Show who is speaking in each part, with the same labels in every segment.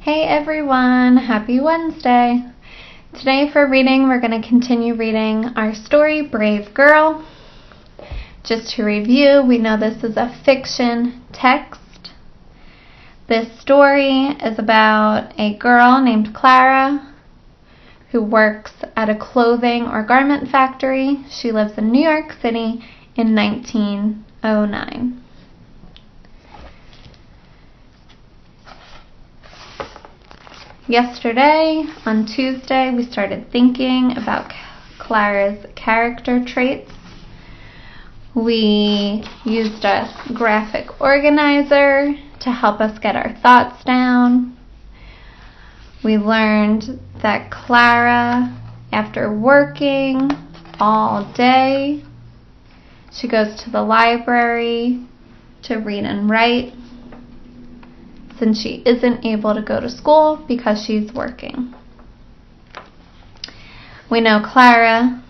Speaker 1: Hey everyone, happy Wednesday. Today for reading, we're going to continue reading our story, Brave Girl. Just to review, we know this is a fiction text. This story is about a girl named Clara who works at a clothing or garment factory. She lives in New York City in 1909. Yesterday, on Tuesday, we started thinking about Clara's character traits. We used a graphic organizer to help us get our thoughts down. We learned that Clara, after working all day, she goes to the library to read and write, since she isn't able to go to school because she's working. We know Clara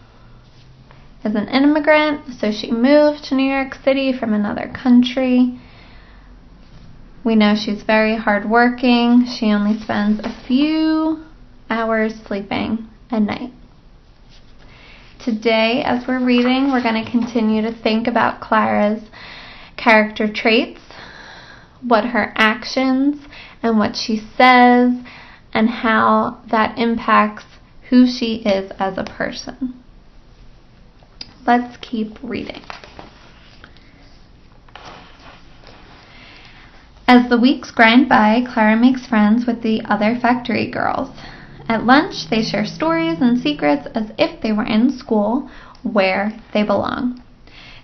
Speaker 1: is an immigrant, so she moved to New York City from another country. We know she's very hardworking. She only spends a few hours sleeping a night. Today, as we're reading, we're going to continue to think about Clara's character traits, what her actions and what she says, and how that impacts who she is as a person. Let's keep reading. As the weeks grind by, Clara makes friends with the other factory girls. At lunch, they share stories and secrets as if they were in school where they belong.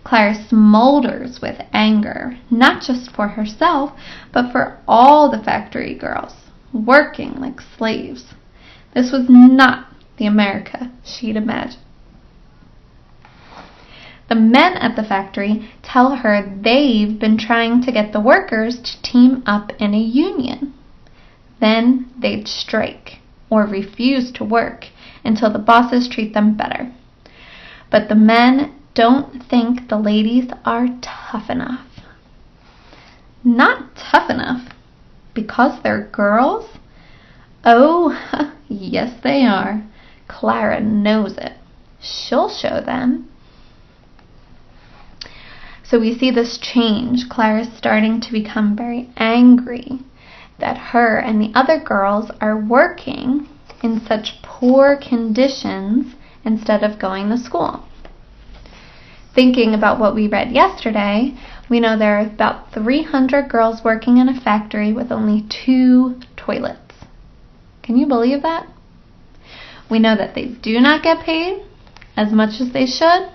Speaker 1: Clara smolders with anger, not just for herself, but for all the factory girls, working like slaves. This was not the America she'd imagined. The men at the factory tell her they've been trying to get the workers to team up in a union. Then they'd strike or refuse to work until the bosses treat them better. But the men don't think the ladies are tough enough. Not tough enough because they're girls? Oh, yes they are. Clara knows it. She'll show them. So we see this change. Clara's starting to become very angry that her and the other girls are working in such poor conditions instead of going to school. Thinking about what we read yesterday, we know there are about 300 girls working in a factory with only 2 toilets. Can you believe that? We know that they do not get paid as much as they should,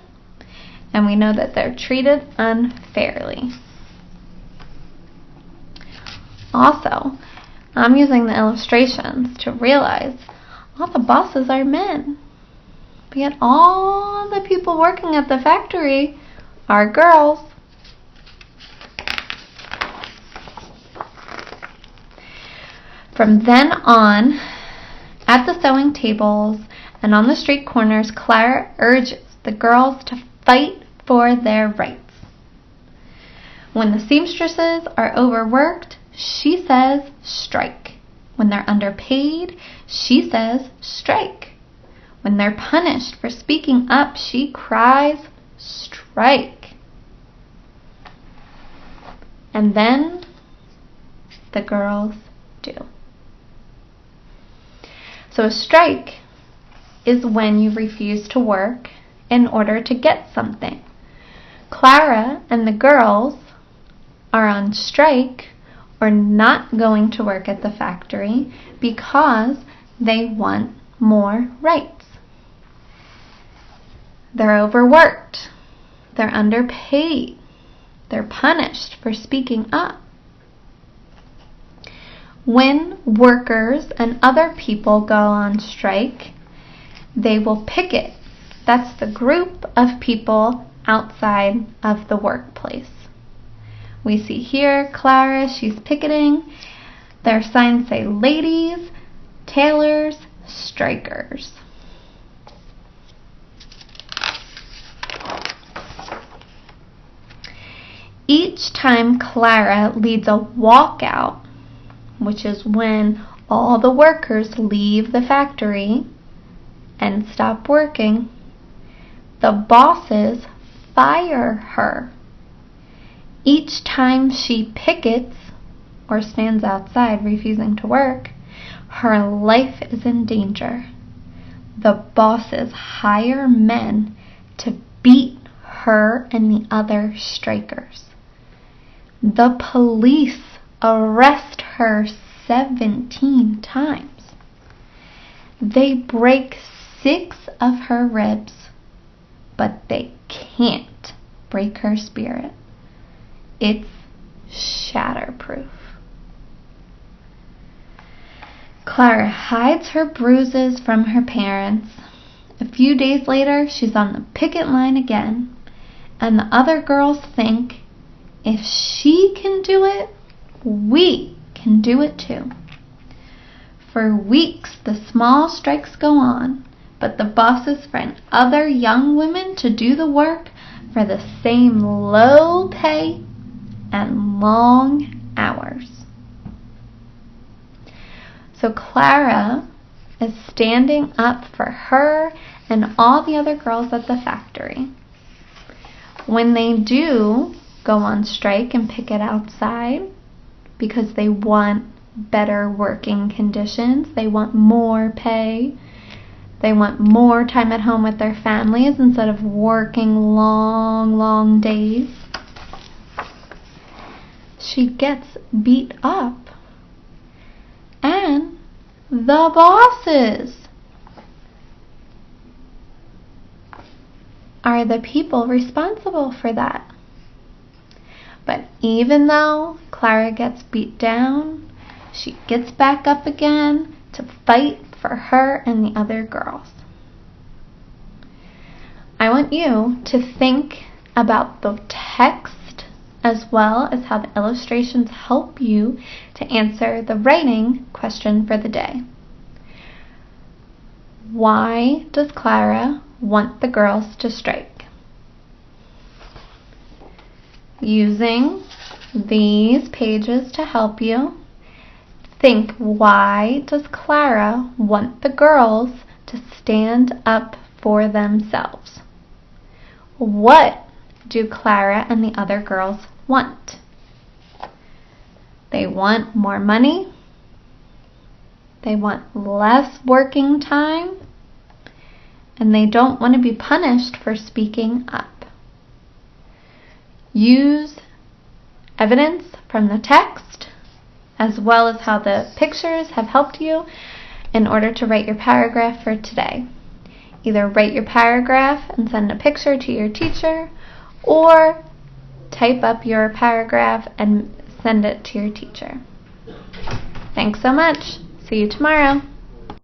Speaker 1: and we know that they're treated unfairly. Also, I'm using the illustrations to realize all the bosses are men. But yet all the people working at the factory are girls. From then on, at the sewing tables and on the street corners, Clara urges the girls to fight for their rights. When the seamstresses are overworked, she says strike. When they're underpaid, she says strike. When they're punished for speaking up, she cries, strike. And then the girls do. So a strike is when you refuse to work in order to get something. Clara and the girls are on strike or not going to work at the factory because they want more rights. They're overworked. They're underpaid. They're punished for speaking up. When workers and other people go on strike, they will picket. That's the group of people outside of the workplace. We see here Clara, she's picketing. Their signs say ladies, tailors, strikers. Each time Clara leads a walkout, which is when all the workers leave the factory and stop working. The bosses fire her. Each time she pickets or stands outside refusing to work, her life is in danger. The bosses hire men to beat her and the other strikers. The police arrest her 17 times. They break 6 of her ribs, but they can't break her spirit. It's shatterproof. Clara hides her bruises from her parents. A few days later, she's on the picket line again, and the other girls think, if she can do it, we can do it too. For weeks, the small strikes go on, but the bosses find other young women to do the work for the same low pay and long hours. So Clara is standing up for her and all the other girls at the factory. When they do go on strike and picket outside because they want better working conditions, they want more pay, they want more time at home with their families instead of working long days, she gets beat up. And the bosses are the people responsible for that. But even though Clara gets beat down, she gets back up again to fight for her and the other girls. I want you to think about the text as well as how the illustrations help you to answer the writing question for the day. Why does Clara want the girls to strike? Using these pages to help you, think, why does Clara want the girls to stand up for themselves? What do Clara and the other girls want? They want more money. They want less working time. And they don't want to be punished for speaking up. Use evidence from the text as well as how the pictures have helped you in order to write your paragraph for today. Either write your paragraph and send a picture to your teacher, or type up your paragraph and send it to your teacher. Thanks so much. See you tomorrow.